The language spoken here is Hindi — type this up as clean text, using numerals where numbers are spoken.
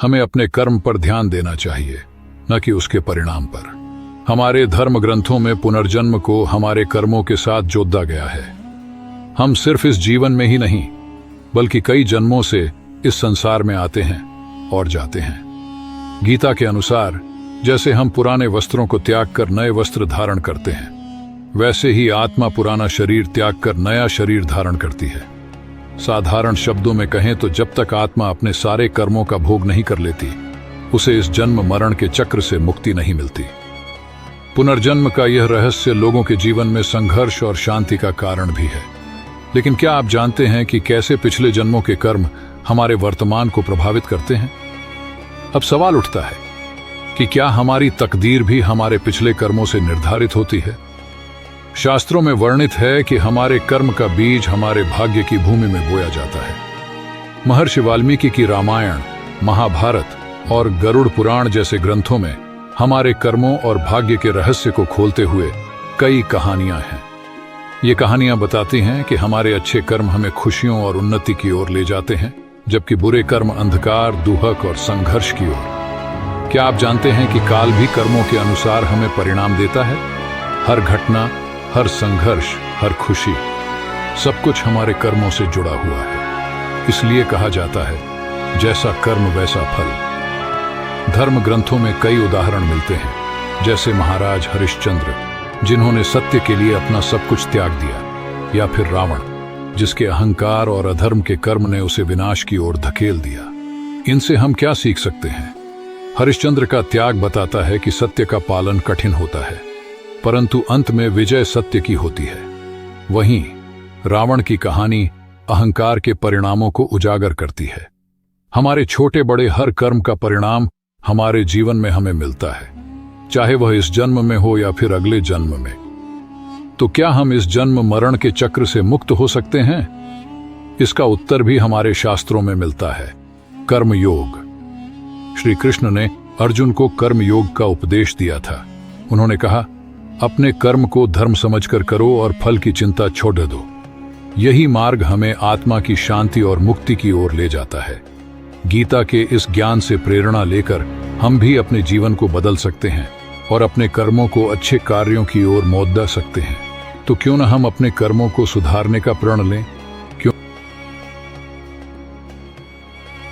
हमें अपने कर्म पर ध्यान देना चाहिए, न कि उसके परिणाम पर। हमारे धर्म ग्रंथों में पुनर्जन्म को हमारे कर्मों के साथ जोड़ा गया है। हम सिर्फ इस जीवन में ही नहीं, बल्कि कई जन्मों से इस संसार में आते हैं और जाते हैं। गीता के अनुसार जैसे हम पुराने वस्त्रों को त्याग कर नए वस्त्र धारण करते हैं, वैसे ही आत्मा पुराना शरीर त्याग कर नया शरीर धारण करती है। साधारण शब्दों में कहें तो जब तक आत्मा अपने सारे कर्मों का भोग नहीं कर लेती, उसे इस जन्म मरण के चक्र से मुक्ति नहीं मिलती। पुनर्जन्म का यह रहस्य लोगों के जीवन में संघर्ष और शांति का कारण भी है। लेकिन क्या आप जानते हैं कि कैसे पिछले जन्मों के कर्म हमारे वर्तमान को प्रभावित करते हैं? अब सवाल उठता है कि क्या हमारी तकदीर भी हमारे पिछले कर्मों से निर्धारित होती है? शास्त्रों में वर्णित है कि हमारे कर्म का बीज हमारे भाग्य की भूमि में बोया जाता है। महर्षि वाल्मीकि की रामायण, महाभारत और गरुड़ पुराण जैसे ग्रंथों में हमारे कर्मों और भाग्य के रहस्य को खोलते हुए कई कहानियां हैं। ये कहानियां बताती हैं कि हमारे अच्छे कर्म हमें खुशियों और उन्नति की ओर ले जाते हैं, जबकि बुरे कर्म अंधकार, दुहक और संघर्ष की ओर। क्या आप जानते हैं कि काल भी कर्मों के अनुसार हमें परिणाम देता है? हर घटना, हर संघर्ष, हर खुशी, सब कुछ हमारे कर्मों से जुड़ा हुआ है। इसलिए कहा जाता है, जैसा कर्म वैसा फल। धर्म ग्रंथों में कई उदाहरण मिलते हैं, जैसे महाराज हरिश्चंद्र, जिन्होंने सत्य के लिए अपना सब कुछ त्याग दिया, या फिर रावण, जिसके अहंकार और अधर्म के कर्म ने उसे विनाश की ओर धकेल दिया। इनसे हम क्या सीख सकते हैं? हरिश्चंद्र का त्याग बताता है कि सत्य का पालन कठिन होता है, परंतु अंत में विजय सत्य की होती है। वहीं रावण की कहानी अहंकार के परिणामों को उजागर करती है। हमारे छोटे बड़े हर कर्म का परिणाम हमारे जीवन में हमें मिलता है, चाहे वह इस जन्म में हो या फिर अगले जन्म में। तो क्या हम इस जन्म मरण के चक्र से मुक्त हो सकते हैं? इसका उत्तर भी हमारे शास्त्रों में मिलता है, कर्म योग। श्री कृष्ण ने अर्जुन को कर्म योग का उपदेश दिया था। उन्होंने कहा, अपने कर्म को धर्म समझकर करो और फल की चिंता छोड़ दो। यही मार्ग हमें आत्मा की शांति और मुक्ति की ओर ले जाता है। गीता के इस ज्ञान से प्रेरणा लेकर हम भी अपने जीवन को बदल सकते हैं और अपने कर्मों को अच्छे कार्यों की ओर मोड़ सकते हैं। तो क्यों न हम अपने कर्मों को सुधारने का प्रण लें।